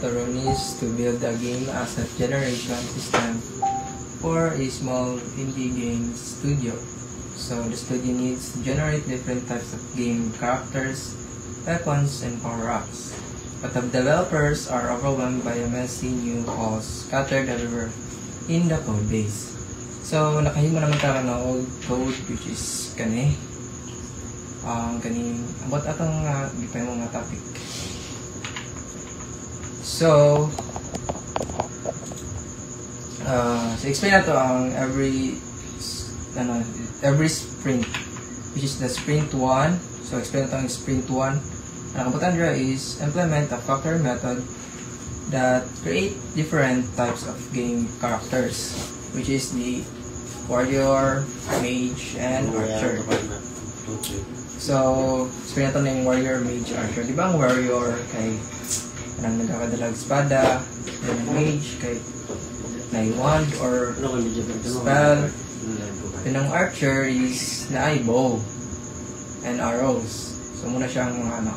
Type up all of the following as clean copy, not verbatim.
the role is to build a game asset generation system for a small indie game studio. So the studio needs to generate different types of game characters, weapons, and power-ups. But the developers are overwhelmed by a messy new halls scattered everywhere in the code base. So nakahimo naman tayo ng old code which is kani. Abot atong gipay mo nga topic. So explain na to ang every sprint, which is the sprint 1. So explain na to ang sprint 1. Ang kabutan dira is implement a factory method that create different types of game characters, which is the warrior, mage, and archer. So explain na to ng warrior, mage, archer. Di ba ang warrior kay anong nagkakadalag espada, and mage kay na wand or spell, and ang archer is na bow and arrows. So muna siyang mga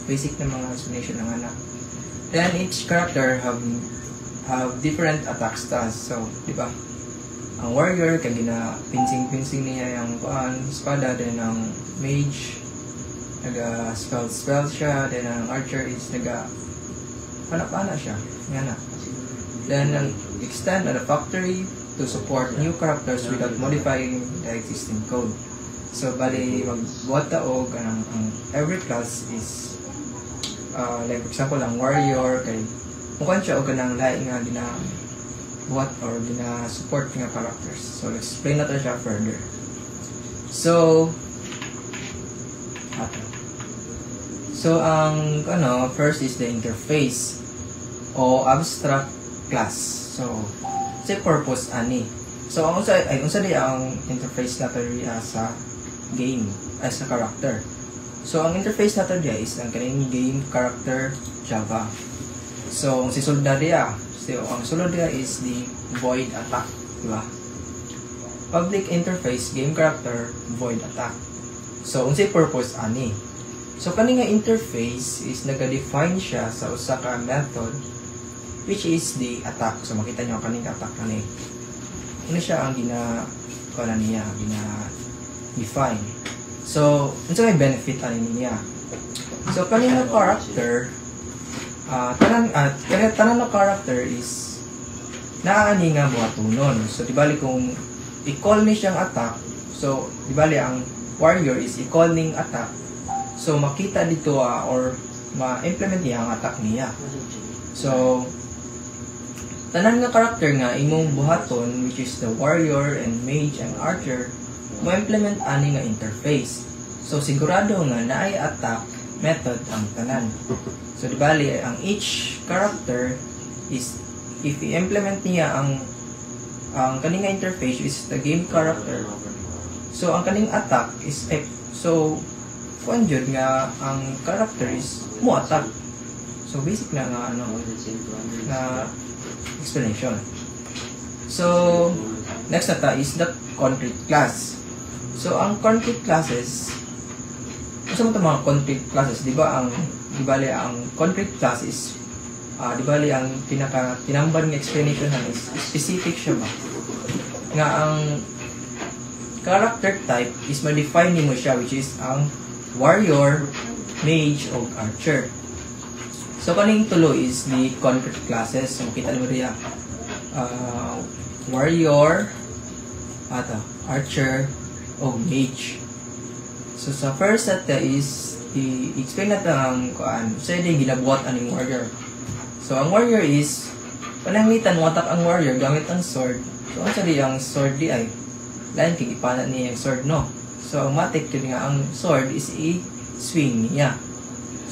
basic na mga explanation ng Then each character have different attack stats. So di ba ang warrior kay gina pinsing niya yung espada, then ang mage naga spell siya, then ang archer is naga pana siya nga. Then extend the factory to support new characters without modifying the existing code. So bali magbuhat ta og ang every class is like for example ang warrior kay mukan siya og kanang lain nga buhat or support nga characters. So let's explain natin siya further. So ang first is the interface o abstract class. So say purpose ani. So ang unsa di ang interface natin sa game as a character. So ang interface natin diya is ang kaning game character Java. So ang sisulod diya, ang sulod diya is the void attack, di ba? Public interface game character void attack. So unsay purpose ani? So kani nga interface is naga-define siya sa usa ka method which is the attack. So makita nyo kaning attack kani. Ano siya ang define. So unsa may benefit ani niya? So kani nga character tanan na character is naani nga buhatonon. So di bali kung i-call ni siyang attack, so di bali ang warrior is i-call ning attack. So makita dito or ma-implement niya ang attack niya. So tanan nga character nga imong buhaton, which is the warrior and mage and archer, mo-implement ani nga interface. So sigurado nga naay attack method ang tanan. So di bali ang each character is if i-implement niya ang kaning nga interface is the game character. So ang kaning attack is so kung jud nga ang character is mo attack. So basic na nga na explanation. So next nata is the concrete class. So ang concrete classes, sa mga concrete classes, di bali ang concrete class is di bali ang tinamban ng explanation is specific siya ba nga ang character type is ma-define nimo siya, which is ang warrior, mage, o archer. So kaning tulo is the concrete classes. So makita mo riya warrior, archer, o mage. So sa first set is i-explain natin ang say day ginabuhat aning warrior. So ang warrior is pananglitan watak ang warrior gamit ang sword. So ang di ang sword di ay lain kay ipanat niya ang sword, no. So ang matik yun nga ang sword is i-swing niya.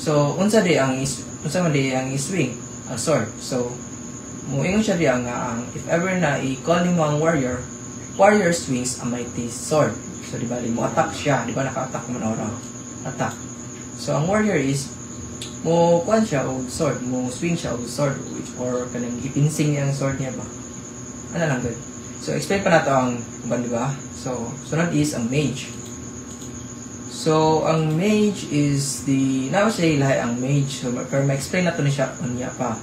So unsa man di ang i-swing ang sword. So muingon siya di ang if ever na i-call nimo ang warrior swings a mighty sword. So di ba mo attack siya, di ba naka-attack man ora attack. So ang warrior is mo kuan siya og sword, mo swing siya og sword or kanang ipinsing niya ang sword niya ba. Ano lang good. So explain pa nato ang ban, di ba? So sunod is ang mage. So ang mage is the now say lahi ang mage. So pero ma-explain nato ni siya unya pa.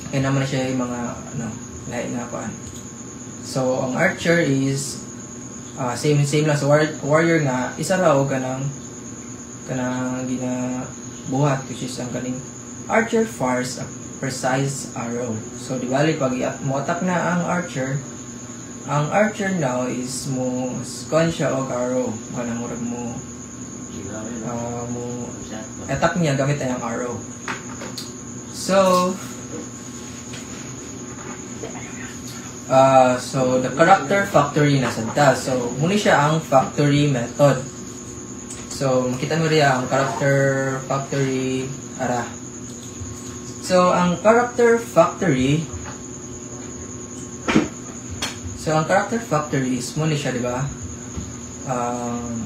Kaya naman na siya yung mga, lahi nga paan. So, ang archer is, same lang sa warrior nga, isa raw kanang ginabuhat, which is ang kaning archer fires a precise arrow. So, di bali, pag mo-attack na ang archer now is mo scan siya og arrow. Kanang murag mo attack niya gamit ang arrow. So, the character factory na sadta. So, muna siya ang factory method. So, makita mo rin ang character factory ara. So, ang character factory is muna siya, di ba?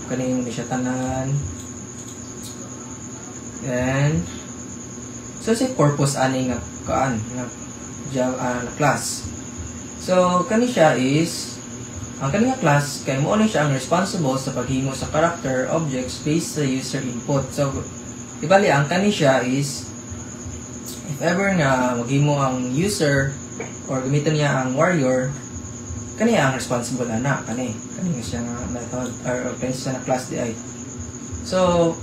Kaning muna siya tanan. And, so, si purpose ani nga na class. So, kani siya is, ang kani nga class, kay mo siya ang responsible sa paghimo sa character objects based sa user input. So, ibali, ang kani siya is, if ever nga maghimo ang user, or gamitin niya ang warrior, kani ang responsible na, kani nga siya nga method, or kani siya na class di ay. So,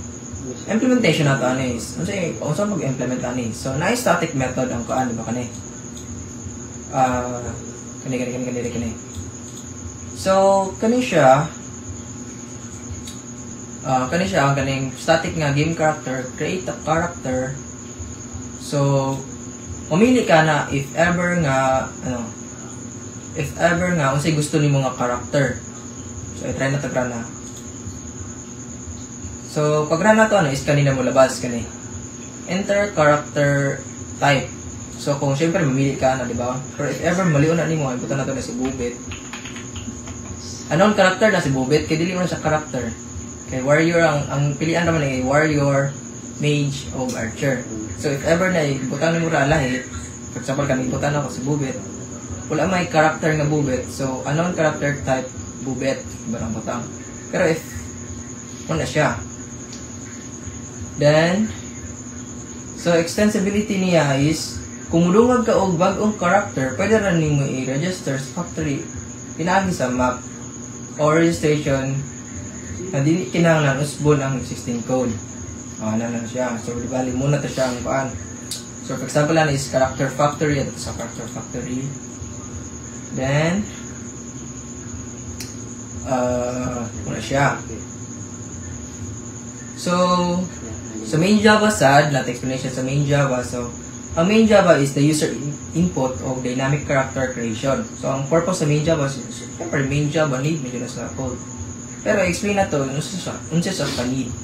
implementation na ito is, unsa mag-implement ani? So, na-static method ang kaan, di ba kani? Kani. So, kani siya ang kaning static nga game character, create a character. So, mamili ka na if ever nga unsay gusto nimo nga character. So, i-try na tagra na. So, pag run na to, is kanina mo labas kani. Enter character type. So, kung syempre mamili ka na, di ba? Pero if ever maliw na nimo, ibutan na to na si Bubit. Anong character na si Bubit? Kaya dili mo na siya character. Kaya warrior, ang pilian naman ay warrior, mage, o archer. So, if ever na ibutan mo ra lahi, for example, kami ibutan ako si Bubit, wala may character nga Bubit. So, anong character type? Bubit. Ibarang butang. Pero if, wala siya. Then, so, extensibility niya is, kung mulungag ka og bagong character, pwede rin nimo i-register sa factory pinaagi sa map or registration na di kinahanglan usbon ang existing code. Na siya. So, di bali muna to siya ang paan. So, for example, lang is character factory. Ito sa character factory. Then, muna siya. So, sa main Java side, natin explanation sa main Java. So, ang main Java is the user input of dynamic character creation. So, ang purpose sa main Java, siyempre main Java need medyo na sa code. Pero explain na to, unsa sa need.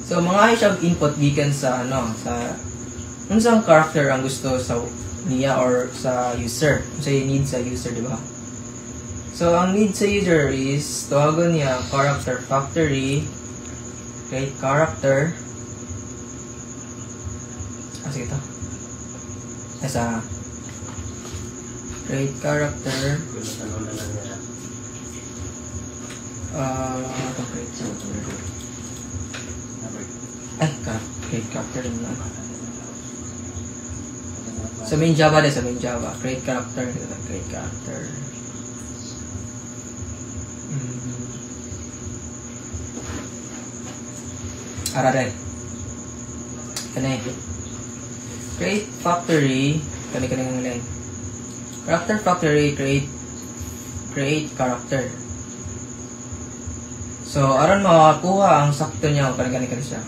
So, mga siya input gikan sa unsang character ang gusto sa niya or sa user. Unsa yung need sa user, di ba? So, ang need sa user is tawagan niya character factory, create character. Sige ito. Sa create character. Itong create character. Create character din lang. Sa main Java din, sa main Java. Create character. Create character. Araray. Kanay. Create factory, kani-kaning line. Character factory, create character. So, aron makakuha ang sakto niya, kani siya.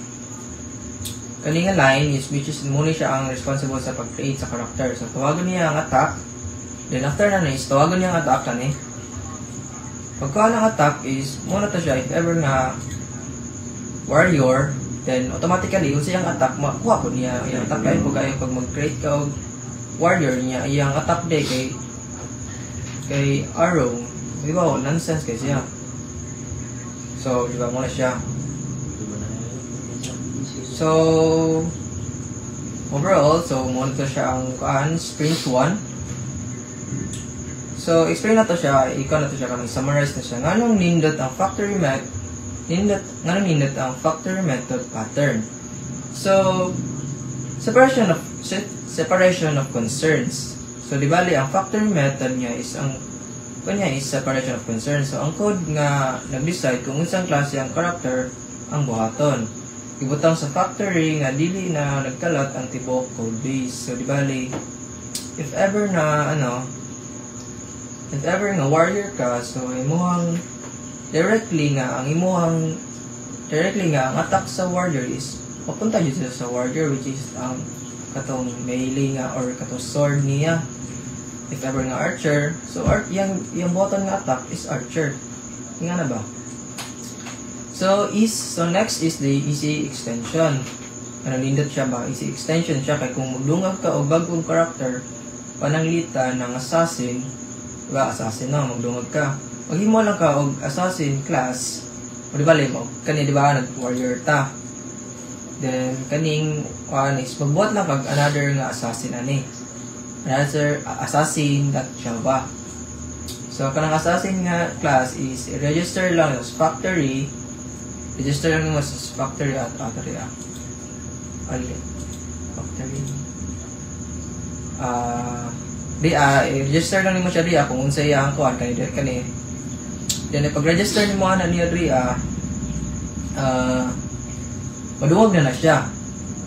Kaning line is which is muna siya ang responsible sa pag-create sa character. So, tawagan niya ang attack. Then after na is tawagan niya ang attack kani. Pagka ang attack is muna to siya if ever nga warrior, then automatically yung siyang attack makuha po niya yung attack kayo po kayo pag mag-create ka og warrior niya yung attack day kay arrow, di ba? Nonsense kay siya. So, di ba muna siya. So, overall, so muna to siya ang sprint 1. So, explain na to siya, ikaw na to siya kami, summarize na siya. Nganong nindot ang factory nindot ang factory method pattern. So, separation of concerns. So di bali ang factory method niya is separation of concerns. So ang code nga nag-decide kung unsang klase ang character ang buhaton. Ibutang sa factory nga dili na nagkalat ang tibok code base. So di bali if ever nga warrior ka, so imuhang directly nga ang attack sa warrior is papunta dito sa warrior, which is ang katong melee nga or katong sword niya. If ever nga archer, so yung button nga attack is archer. Nga na ba? So next is the easy extension. Nindot siya ba? Easy extension siya kay kung magdungag ka og bagong character pananglitan ng assassin, diba? Assassin na magdungag ka. Maghimo lang ka og assassin class. O di bali mo kani di ba nag-warrior ta. Then kaning is magbuhat lang kag another nga assassin ani. Another assassin that Java. So kanang assassin nga class is register lang sa factory. Register lang mo sa factory at factory. Register lang nimo siya diya kung unsa iya ang kuan kani. Then pag-register nimo ana niya diya maduwag na siya.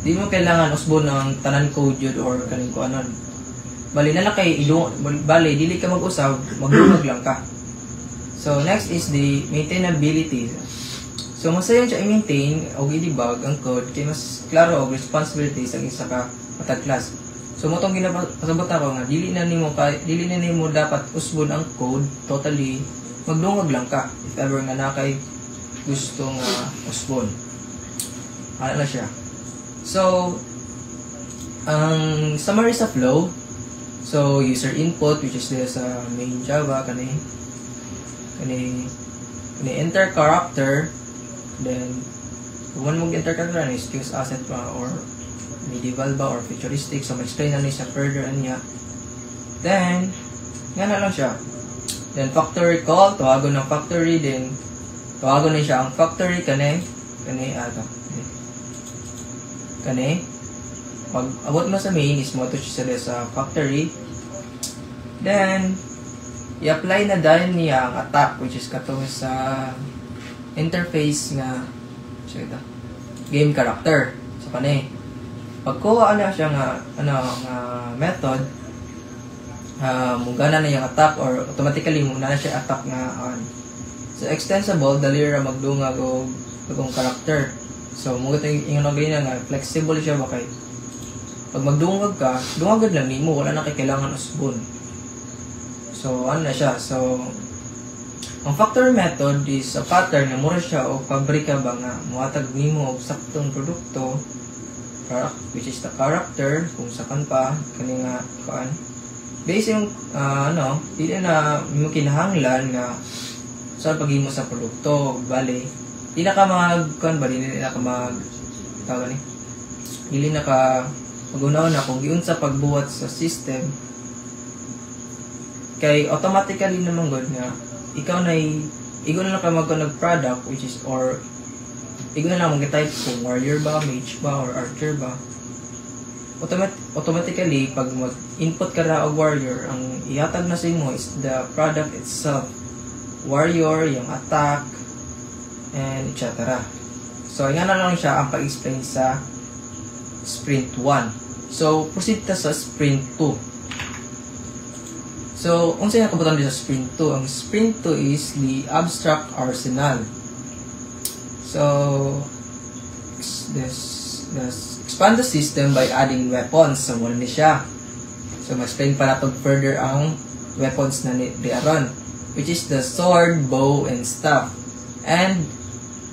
Di mo kailangan usbon ng tanan code yun or kaning kuanon. Bali na lang kay dili ka mag-usab, magdungag lang ka. So next is the maintainability. So masayang siya i-maintain o i-debug ang code kay mas klaro og responsibilities ang isa ka matag class. So mo tong ginapasabot ako nga dili na nimo dapat usbon ang code totally, magdungag lang ka if ever nga nakay gusto nga usbon. Ano na siya. So ang summary sa flow. So user input, which is this main Java kani enter character, then kung mo enter character is use asset ba or medieval ba or futuristic, so ma-explain na siya further niya. Then nga na lang siya. Then factory call, tawagon ng factory, then tawagon na siya ang factory kani pag abot mo sa main is mo to siya sa factory. Then i-apply na dahil niya ang attack, which is katong sa interface nga game character. So kani pagkuha na siya nga method, mugana na yung attack or automatically muna na siya attack nga so extensible dali ra magdungag og bagong character. So mo ingon ganyan nga flexible siya ba kay pag magdungag ka, dungagad lang nimo, wala na kailangan usbon. So ano na siya. So ang factory method is a pattern na mura siya o pabrika ba nga muhatag nimo og saktong produkto, which is the character kung sakan pa kani nga kuan base yung dili na mo kinahanglan nga sa paghimo sa produkto. Bali dili na ka mag-unaw na kung giunsa pagbuhat sa system kay automatically naman god nga ikaw na igo na lang ka mag-product, which is or igo na lang mag-type kung warrior ba, mage ba, or archer ba. Automatically pag mag-input ka na og warrior, ang ihatag na sa imo is the product itself, warrior, yung attack, and etc. So yan na lang siya ang pag-explain sa sprint 1. So proceed ta sa sprint 2. So unsa yung kabutan dito sa sprint 2? Ang sprint 2 is the abstract arsenal. So expand the system by adding weapons. So muna ni siya. So ma-explain pa natin further ang weapons na ni Aron, which is the sword, bow, and staff. And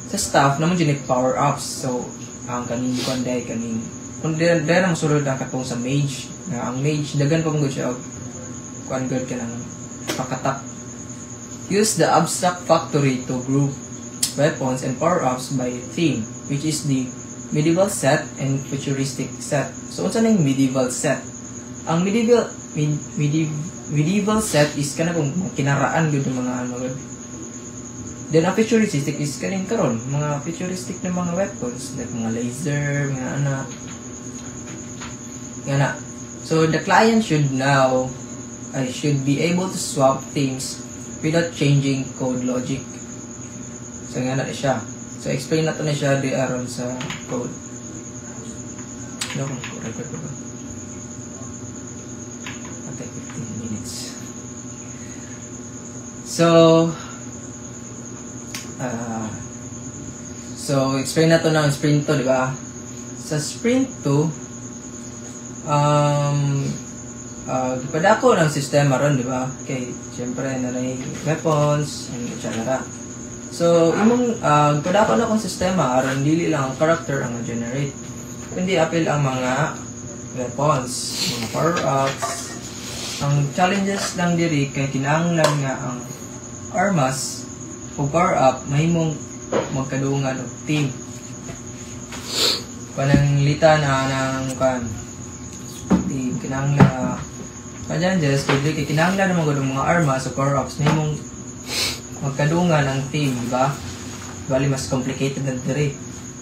sa staff naman dyan power-ups. So ang kaning konday kaning kung dahil na masulod ang katong sa mage, na ang mage dagan pa mong siya kuan god ka ng pakatak. Use the abstract factory to group weapons and power-ups by theme, which is the medieval set and futuristic set. So unsa na yung medieval set? Ang medieval set is kana kung kinaraan gud ng mga god. Then ang futuristic is kaning karon mga futuristic na mga weapons like mga laser, mga Yan na. So the client should now should be able to swap things without changing code logic. So nga na siya. So explain na to na siya di aron sa code. No, record ko ba? Okay, 15 minutes. So explain na to ng sprint 2, di ba? Sa sprint 2, gipadako ng sistema ron, di ba? Okay, syempre na weapons, and etc. So, imong gipadako na akong sistema aron dili lang ang character ang generate. Kundi apil ang mga weapons, mga power-ups. Ang challenges lang diri kay kinahanglan nga ang armas o power-up mahimong magkadungan og team. Pananglitan ng team kinahanglan challenges kay kinahanglan ng mga armas o power-ups mahimong magkadungan ang team, di ba? Bali mas complicated na diri.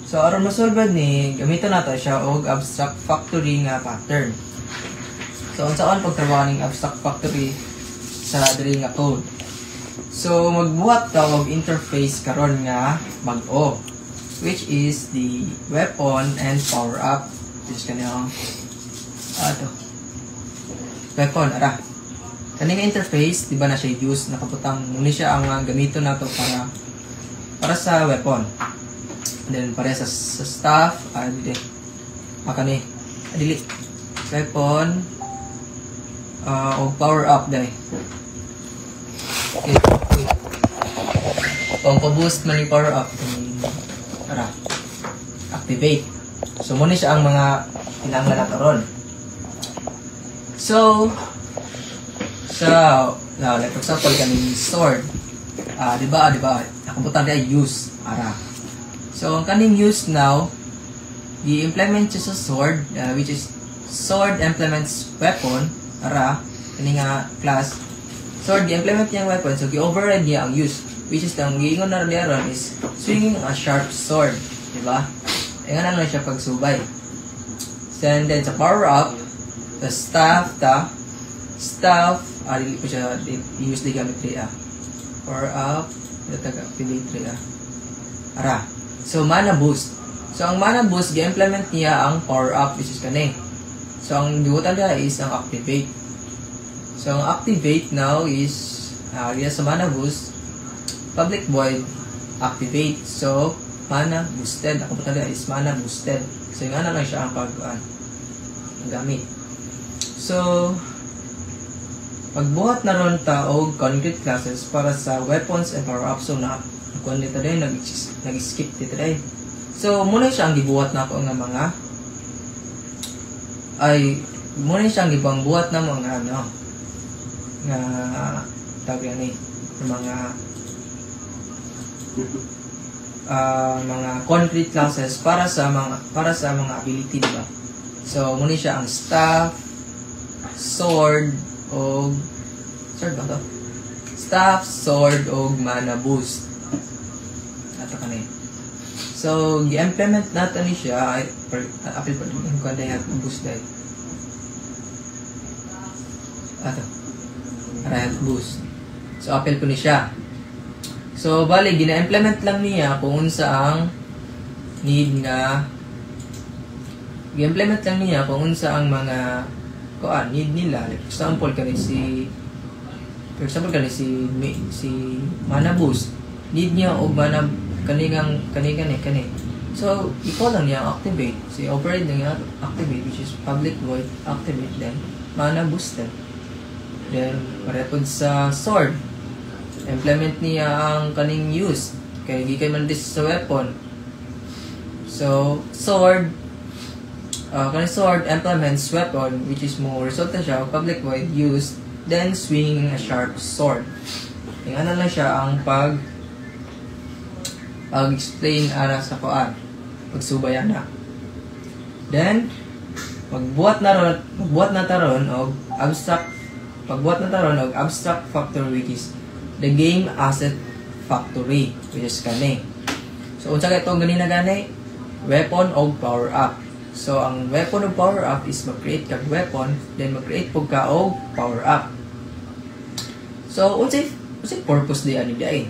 So aron masolve ni gamiton nato siya og abstract factory nga pattern. So unsaon pagtrabaho ning abstract factory sa diri nga code? So magbuhat ta og interface karon nga bag-o, which is the weapon and power up. Which kanang weapon ara. Kaning interface, di ba na siya use, nakaputang muna siya ang gamiton nato para sa weapon. Then para sa staff, dili. Weapon o power up dai. Okay. Kung pa-boost man yung power up, activate. So muna siya ang mga kinahanglan nato ron. So like for example, kaning sword. Di ba? Nakabutang dia use ara. So ang kaning use now, i-implement siya sa sword, which is sword implements weapon ara kaning class. Sword i-implement niya ang weapon, so gi-override niya ang use, which is ang giingon na ron is swinging a sharp sword, di ba? Nga na lang siya pagsubay. So, and then sa power up, the staff, dili ko siya use di gamit rin power up, activate rin ara. So mana boost. So ang mana boost gi-implement niya ang power up, which is kani. So ang gibutan niya is ang activate. So ang activate now is sa mana boost, public void activate. So mana boosted. Ang gibutan niya is mana boosted. So nga na lang siya ang gamit. So pagbuhat na ron ta og concrete classes para sa weapons and power-ups. So kung dito din, nag-skip dito din. So muna siya ang gibuhat na ako nga muna siya ang gibangbuhat na mga nga tawag yan mga concrete classes para sa mga ability, diba? So muna siya ang staff, sword, o sword o mana boost. Ato kanay. So gi-implement nato ni siya apil pa din ko dai boost dai. Ato. Health boost. So apil ko ni siya. So bali gina-implement lang niya kung unsa ang need nga gi-implement lang niya kung unsa ang mga need nila. Like, for example kani si mana boost, need niya og mana kani. So i-call lang niya activate. So override lang niya activate, which is public void activate, then mana boosted. Then parepod sa sword, implement niya ang kaning use kay gikan man this sa weapon. So sword kaning sword implements weapon, which is mo resulta siya public void used, then swinging a sharp sword. Nga na lang siya ang pag-explain ara sa pagsubayan na. Then pagbuhat na taron og abstract factory, which is the game asset factory, which is kani. So unsa kay itong ganina gani? Weapon og power up. So ang weapon of power up is mag-create kag weapon, then mag-create pug ka og power up. So unsay purpose di ani dai?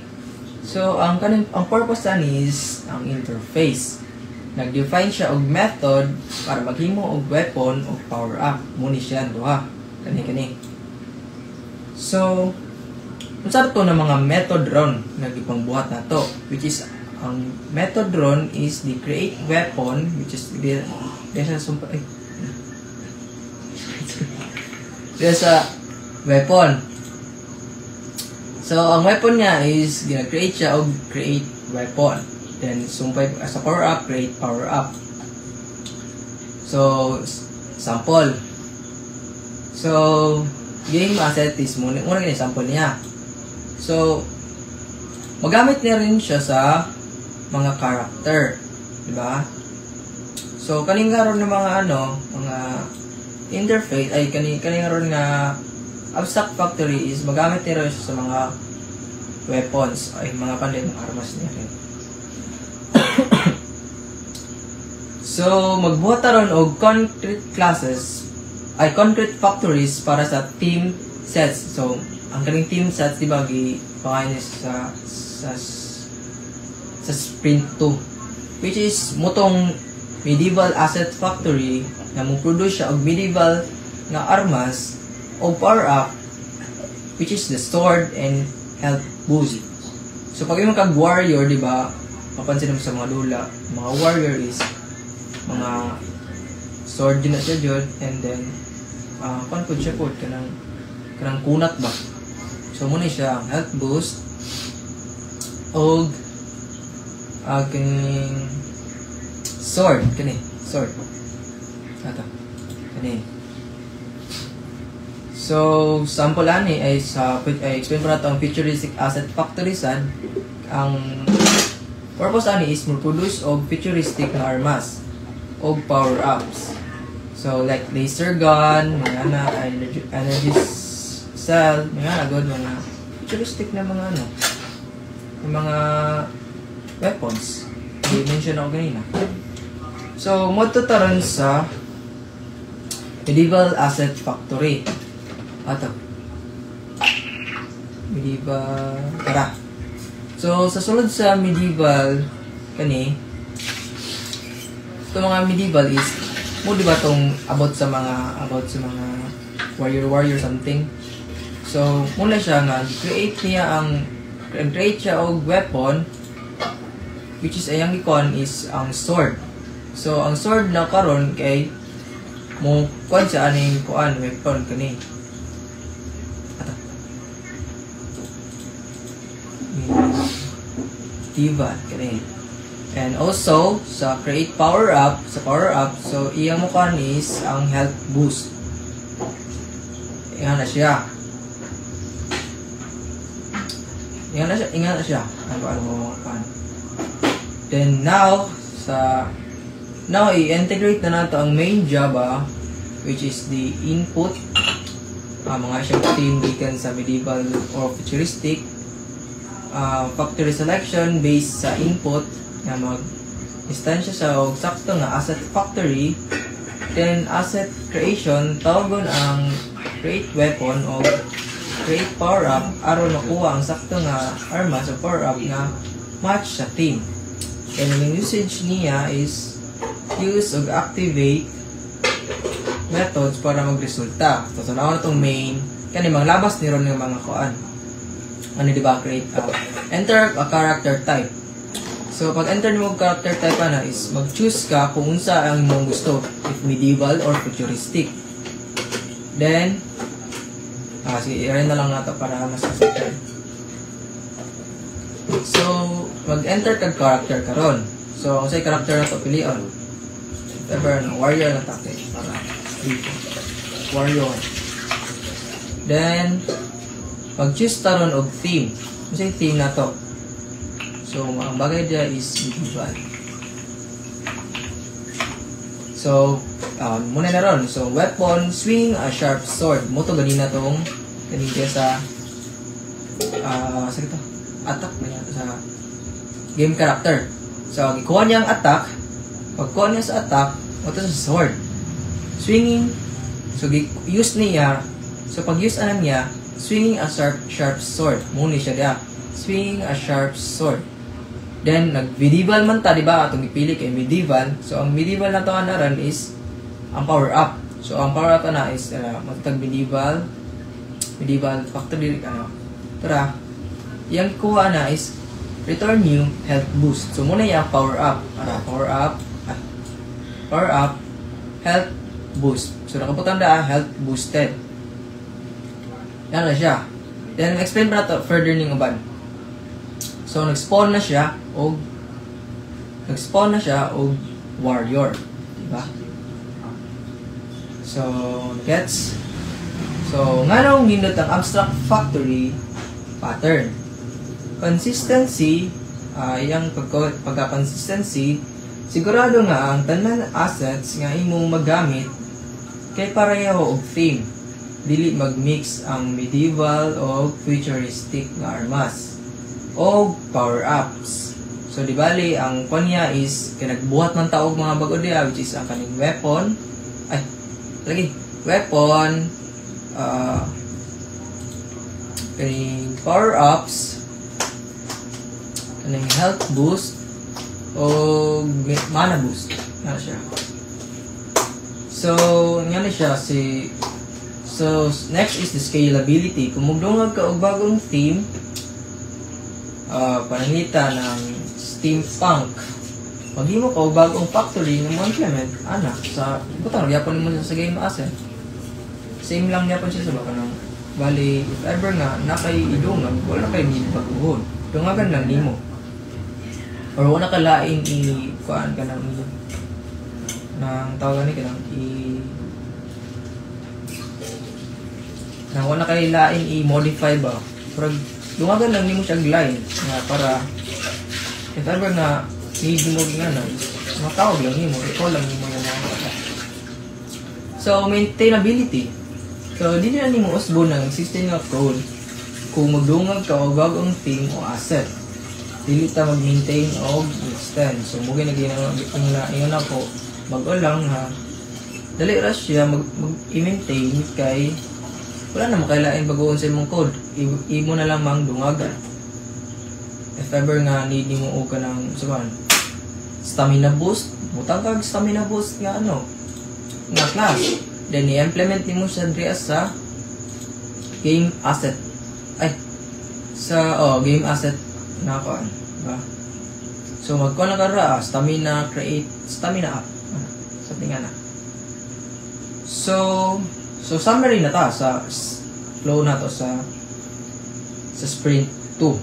So ang purpose ani is ang interface. Nag-define siya og method para maghimo og weapon og power up. Muni siya duha. Kani. So unsa to na mga method ron nga gipangbuhat nato, which is ang method ron is the create weapon, which is there's a weapon. So ang weapon niya is gina-create siya og create weapon. Then sumpay as a power up, create power up. So sample. So game asset is muna gani sample niya. So magamit niya rin siya sa mga character, di ba? So kaning karon ng mga mga interface ay kaning karon nga abstract factory is magamit niya rin siya sa mga weapons ay mga pandit ng armas niya rin. So magbuhat ron og concrete classes ay concrete factories para sa team sets. So ang kaning team sets di ba gipangalan niya sa sprint 2, which is mutong medieval asset factory na mo-produce siya og medieval nga armas o power up, which is the sword and health boost. So pag yung kag warrior, di ba, mapansin mo sa mga lula, mga warrior is mga sword din na siya jud, and then konpod siya po kanang kunat ba. So muna siya ang health boost og aking sword ato kani. So sample ani ay explain ko na to ang futuristic asset factory sad. Ang purpose ani is mag-produce og futuristic na armas og power ups. So like laser gun, mga energy cell, mga futuristic na mga mga weapons. I-mention ako ganina. So magtutaran sa medieval asset factory. Ato. Medieval. Tara. So sa sulod sa medieval kani, ito mga medieval is mo di ba tong about sa mga warrior something. So muna siya nga create siya og weapon, which is ayang ikon is ang sword. So ang sword na karon kay mo kuan sa aning weapon kani. Medieval kani. And also sa create power up, so iya mo kan is ang health boost. Ingan na siya. Ano mo kan. Then now i-integrate na nato ang main Java, which is the input. Mga siyang team gikan sa medieval or futuristic. Factory selection based sa input na mag-instansya sa og sakto nga asset factory. Then asset creation, tawagon ang create weapon o create power up aron makuha ang sakto nga armas o power up nga match sa team. And ang usage niya is use og activate methods para magresulta. So na itong main kani manglabas ni ron ng mga kuan. Ano di ba create enter a character type. So pag enter mo character type na is mag-choose ka kung unsa ang imong gusto, if medieval or futuristic. Then sige, i-run na lang nato para mas masaktan. So mag-enter kag character karon. So ang say character na to pilion. Ever warrior na ta para warrior. Then mag-choose taron og theme. Kasi theme na to. So ang bagay dia is medieval. So muna na ron. So weapon, swing a sharp sword. Mo to ganina tong kanina sa attack na sa game character. So gikuha niya ang attack. Pagkuha niya sa attack, Ito sa sword. Swinging. So, use niya. So, pag use anan niya, swinging a sharp sword. Muna siya diya. Swinging a sharp sword. Then, nag-medieval man ta, diba? Atong ipili kay medieval. So, ang medieval na ito anaran is ang power up. So, ang power up na is magtag medieval factory, tara, yung kuha na is return new health boost. So, muna yung power up. Power up, health boost. So, nakabutan na health boosted. Yan na siya. Then, explain pa na ito further ng uban. So, nag-spawn na siya o warrior. Diba? So, gets? So, nga nung nindot ang abstract factory pattern. Consistency, yung pagka-consistency, sigurado nga ang tanan assets nga imong magamit kay pareho og theme. Dili mag-mix ang medieval o futuristic nga armas o power-ups. So, di bali, ang kanya is kinagbuhat ng taog mga bago diya, which is ang kaning weapon. Weapon, kaning power-ups, kaning health boost, o mana boost. Ano siya? So, nga siya So, next is the scalability. Kung magdungag ka og bagong theme, panangita ng steampunk. Maghimo ka og bagong factory ng mo implement, sa butang yapon mo sa game asset. Same lang yapon siya sa baka nang bali, if ever nga nakay idungag, wala kay need pag-uhod. Dungagan lang nimo. Or wala ka lain kuan ka nang tawagan ni ka nang na wala kay lain i-modify ba. Pero dungagan lang nimo siya line nga para if ever nga need mo nga na matawag lang nimo, ikaw lang nimo yung mga. So, maintainability. So, di na nimo usbo ng existing nga code kung magdungag ka o bagong theme o asset. Dili ta mag-maintain o extend. So, mugay na ginawa ko bago lang ha. Dali ra siya mag-i-maintain kay wala na makailain bagoon sa imong code. Imo na lang mang dungagan. If ever nga need mo o ka ng stamina boost, butang kag stamina boost nga nga class. Then i-implement nimo siya diya sa game asset. Game asset na ko ba. So magkuha na kara stamina up. Something na. So summary na ta sa flow na to sa sprint 2.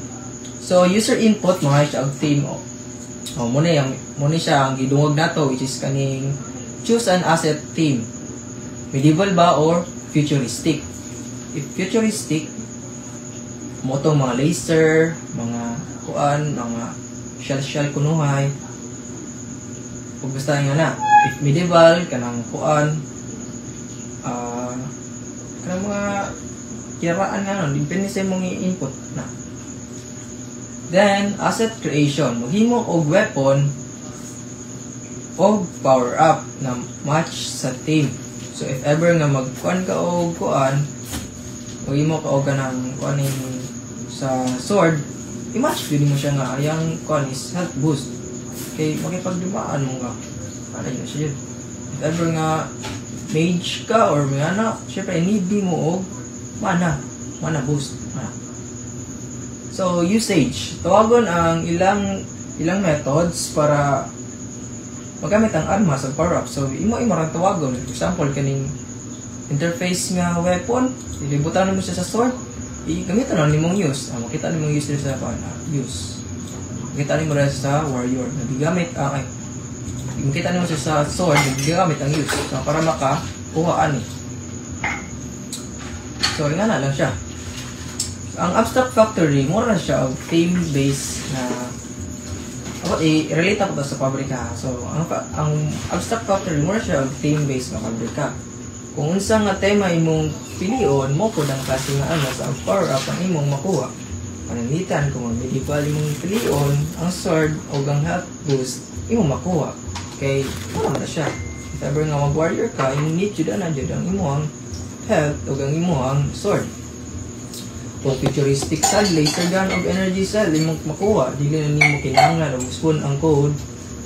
So user input mga siya og theme muna siya ang gidungog nato which is kaning choose an asset theme. Medieval ba or futuristic? If futuristic, mo tong mga laser, mga kuan, mga shell kunuhay. Ug basta nga na. If medieval kanang kuan kanang mga kiraan nga depende sa imong i-input na. Then asset creation, maghimo og weapon o power up na match sa theme. So if ever nga magkuan ka og kuan, maghimo ka og kanang kuan sa sword, i-match din mo siya nga yang kuan is health boost. Kay makipagdumaan mo nga. Ano yun siya yun. If ever nga mage ka or may syempre need mo og mana boost. So usage, tawagon ang ilang methods para magamit ang armas sa power up. So imo ra tawagon. For example kaning interface nga weapon, ilibutan mo siya sa sword, gamiton na nimong use. Makita nimong use sa use. Makita nimo ra sa warrior. Nagigamit makita nimo siya sa sword, nagigamit ang use. So para makakuha ani. So nga na lang siya. Ang abstract factory, mura siya og theme-based na i-relate ako sa pabrika. So, ang abstract factory, mura siya og theme-based na pabrika. Kung unsa nga tema imong pilion, mo po ang klase nga sa power-up ang imong makuha. Pananglitan, kung ang medieval imong pilion, ang sword o ang health boost, imong makuha. Kay, wala na siya. If ever nga mag-warrior ka, you need jud na jud ang imong health o ang imong sword. Kung futuristic sad, laser gun o energy cell, imong makuha, dili na nimo kinahanglan og spoon ang code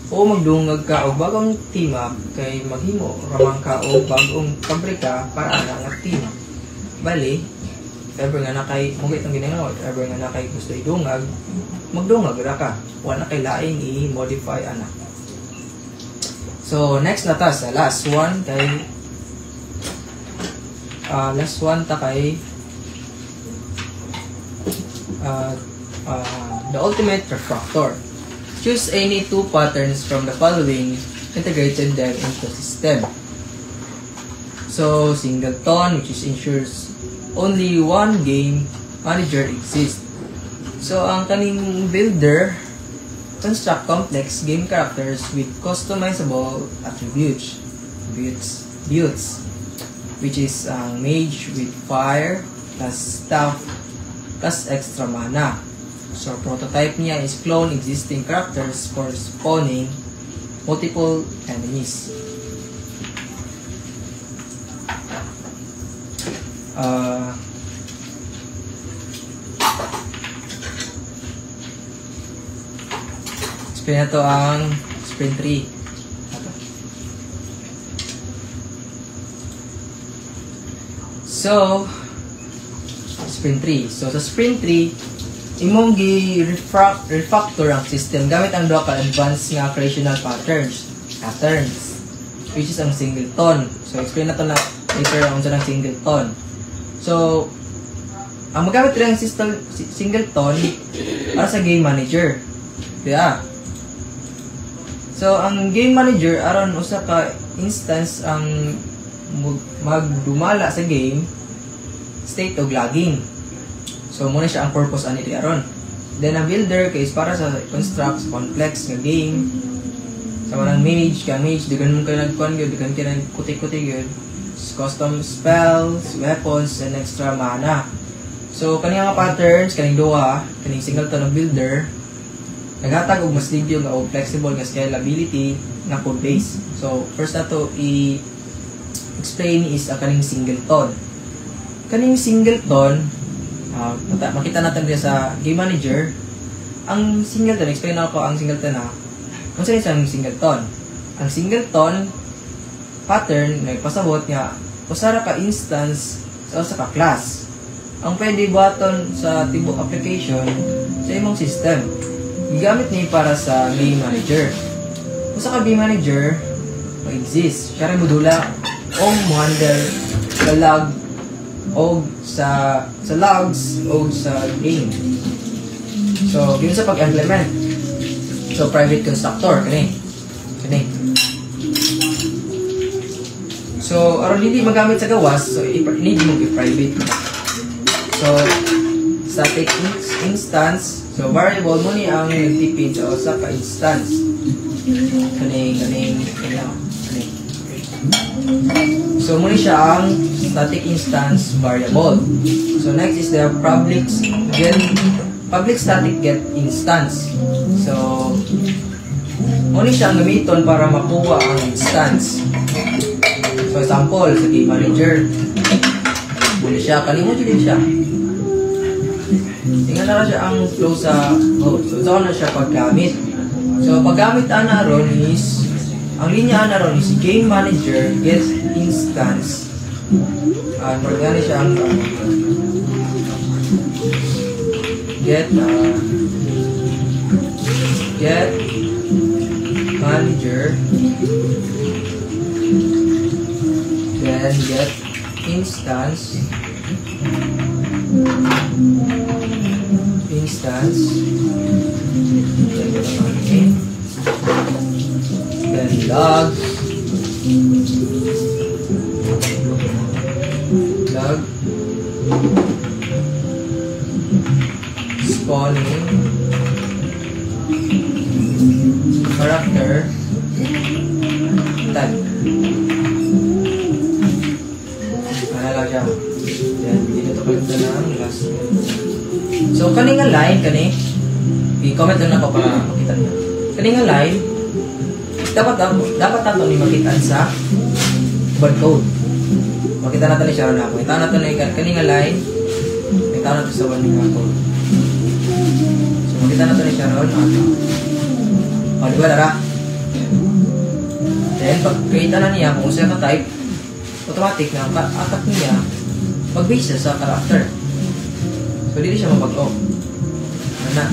o magdungag ka og bagong team up kay maghimo ramang ka og bagong pabrika para ana nga team up. Bali, ever nga nakay mugit ang ginagawa, ever nga nakay gusto idungag, magdungag ra ka. Wala kay laing i-modify ana. So next na ta sa last one kay ta kay the ultimate refractor. Choose any two patterns from the following, integrated them into system. So singleton, which is ensures only one game manager exists. So ang kaning builder construct complex game characters with customizable attributes, which is mage with fire plus staff plus extra mana. So prototype niya is clone existing characters for spawning multiple enemies. Explain na to ang sprint 3. So sprint 3. So sa sprint 3, imong gi-refactor ang system gamit ang duha ka advanced nga creational patterns, which is ang singleton. So explain na to na later ang unsa ng singleton. So ang magamit rin ang system singleton para sa game manager. Kaya so ang game manager aron usa ka instance ang magdumala sa game state og lagging. So muna siya ang purpose ani aron. Then ang builder kay is para sa construct complex nga game. Sa marang mage, dagan mo kayo nagkuhan gyud, dagan kayo nagkutik-kutik gyud. Custom spells, weapons, and extra mana. So kani nga patterns, kaning duha, kaning singleton ng builder, naghatag og mas libyo nga og flexible nga scalability nga code base. So first na to i-explain is kaning singleton. Kaning singleton, makita natin dito sa game manager ang singleton. Explain ako ang singleton na kung saan isang singleton. Ang singleton pattern na ipasabot niya usara ka instance sa usa ka class ang pwede button sa tibok application sa imong system. Gigamit niya para sa game manager. Usa ka game manager mag-exist siya rin modula o mo-handle sa lag o sa logs o sa game. So yun sa pag-implement. So private constructor kani. So aron hindi magamit sa gawas, so need mo i-private. So static instance, so variable mo ni ang nagtipid sa usa ka instance. Kani. So muna siya ang static instance variable. So next is the public static get instance. So muna siya ang gamiton para makuha ang instance. So example sa game manager, muna siya kalimot din siya. Tingnan na siya ang flow sa code. So saan na siya paggamit. So paggamit ana ron is ang linya ana ron is game manager get instance. Magani siya ang get manager then get instance then log spawning character type. Lang siya. Yan, dito to pala ng last. So kaning nga line kani i-comment lang ako para makita niyo. Kaning nga line dapat nato ni makita sa bad code. Makita natin ni Sharon na. Makita natin na kaninga line. Makita natin sa one nga code. So, makita natin ni Sharon. O, di ba, Lara? Then, pag create na niya, kung siya ka-type, automatic na ang attack niya, mag-base siya sa character. So, hindi siya mapag-off. Ano na?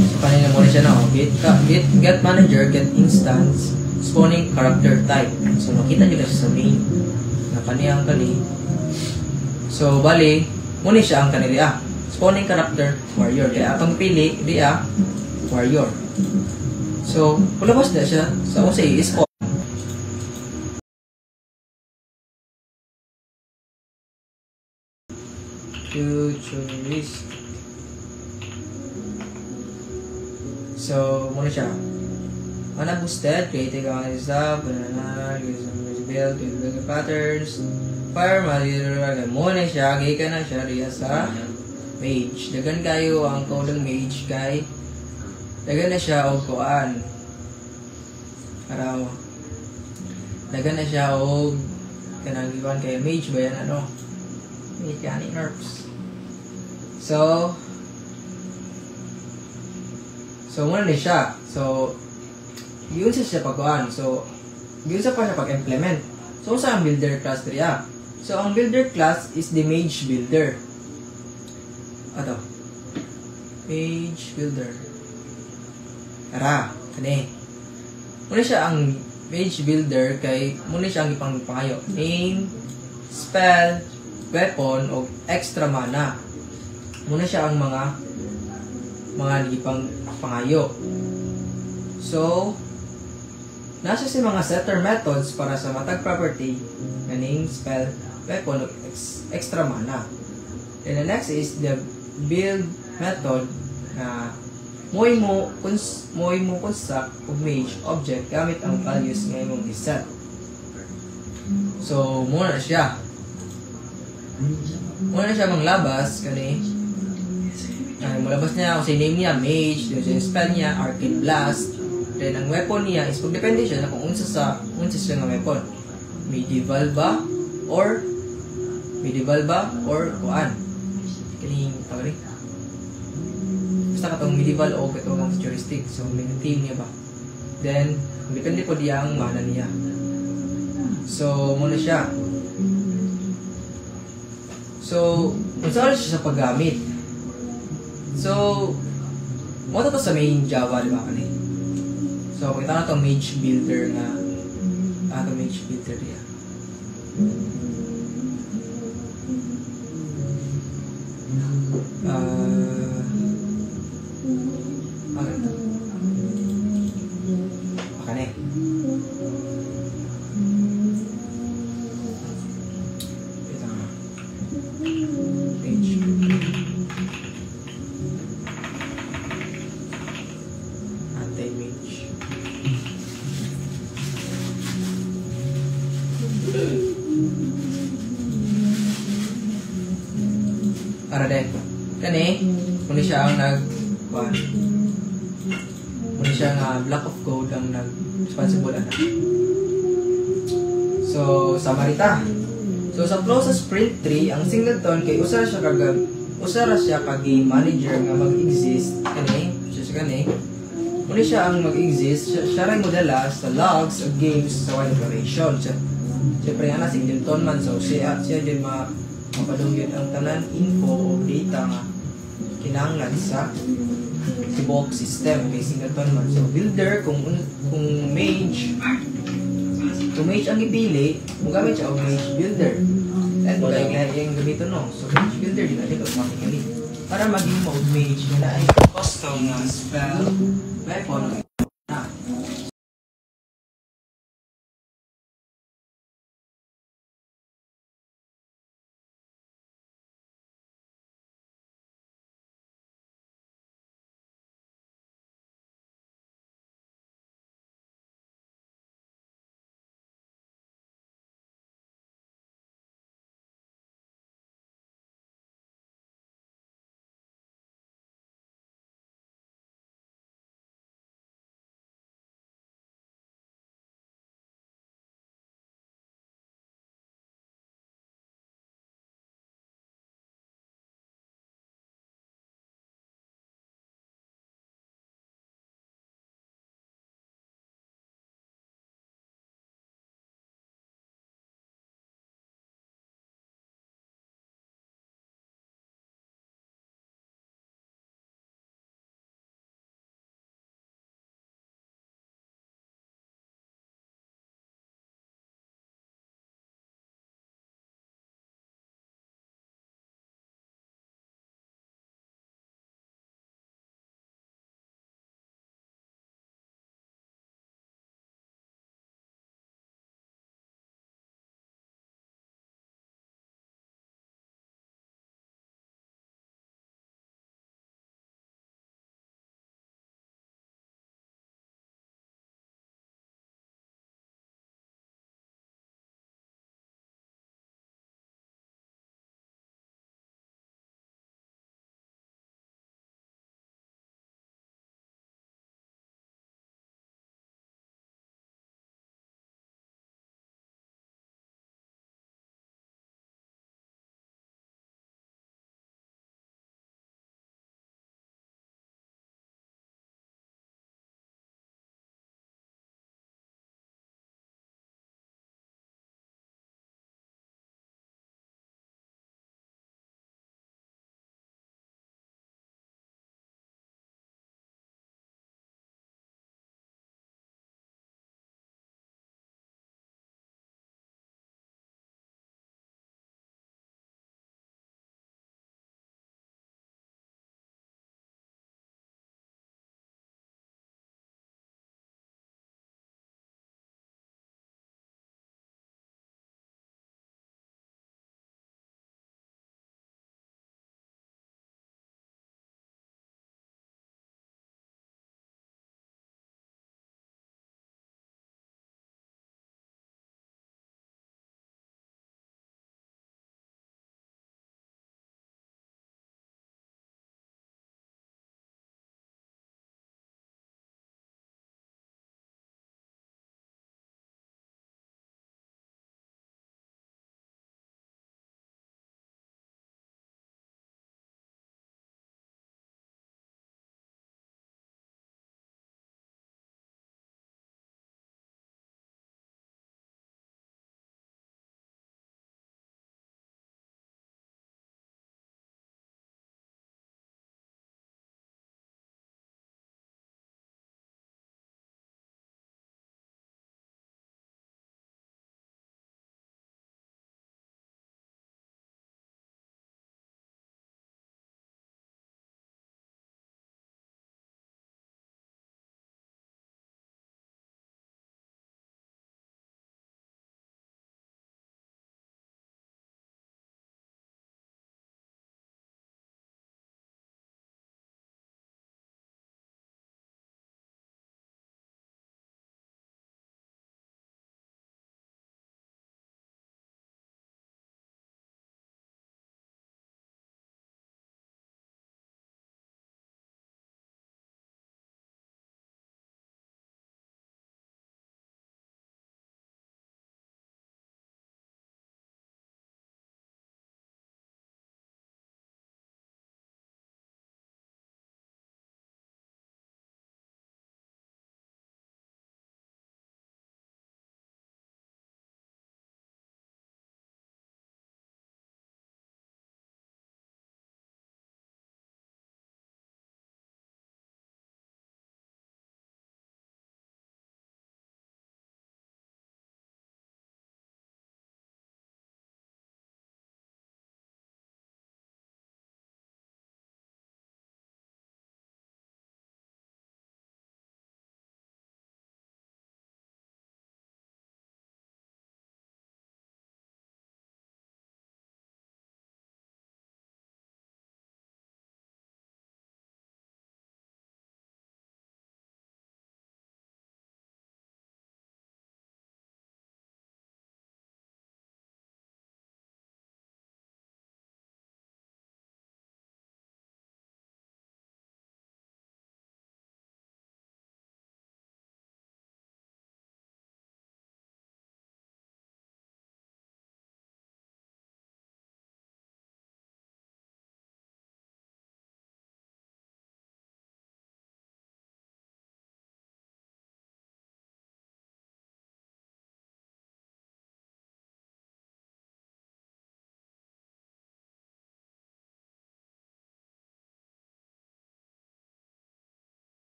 So, kanina muna siya na, get manager, get instance, spawning character type. So, makita nyo kasi sa main na kaniyang kani. So, bali, muna siya ang kanili spawning character, warrior. Kaya atong pili, warrior. So, kulabas na siya sa unsay is on. Futurist. So, muna siya. Mana boosted, creating on stuff, banana, build patterns, fire, muna siya, gaya na siya riya sa mage. Dagan kayo ang code ng mage kay dagan na siya og kuan. Araw. Dagan na siya og kanang giwan kay mage ba yan ano? Mage kani nerfs. So muna ni siya. So yun siya pagkuan. So yun sa pa siya pag-implement. So sa ang builder class riya. So ang builder class is the mage builder. Ato. Mage builder. Ara, kani. Muna siya ang mage builder kay muna siya ang ipangpangayo. Name, spell, weapon o extra mana. Muna siya ang mga ipang pangayo. So nasa si mga setter methods para sa matag property na name, spell, weapon o extra mana. And the next is the build method na moy mo construct og mage object gamit ang values nga imong iset. So muna na siya manglabas kani malabas niya kung sa name niya mage, yung spell niya arcane blast, then ang weapon niya is depende siya na kung unsa siya nga weapon, medieval ba or kuan kini tawag basta katong medieval o katong futuristic. So may theme niya ba, then depende po diya ang mana niya. So muna siya. So unsa siya sa paggamit. So mo to sa main Java di ba kani. So kita na to mage builder nga mage builder niya. Para din. Kani, muna siya ang muna siya nga block of code ang responsible ana. So, samarita. So, sa process sprint 3, ang singleton kay usara siya kag manager nga mag-exist kani, muna siya ang mag-exist, siya ray modela sa logs of games sa wide operation. Siyempre ana singleton man, so siya din mapadunggan ang tanan info o data nga kinahanglan sa bulk system kay singleton man. So builder kung mage ang ipili, magamit siya og mage builder. And kaya yung gamiton no. So mage builder din natin automatically para maging mode mage na ay custom nga spell weapon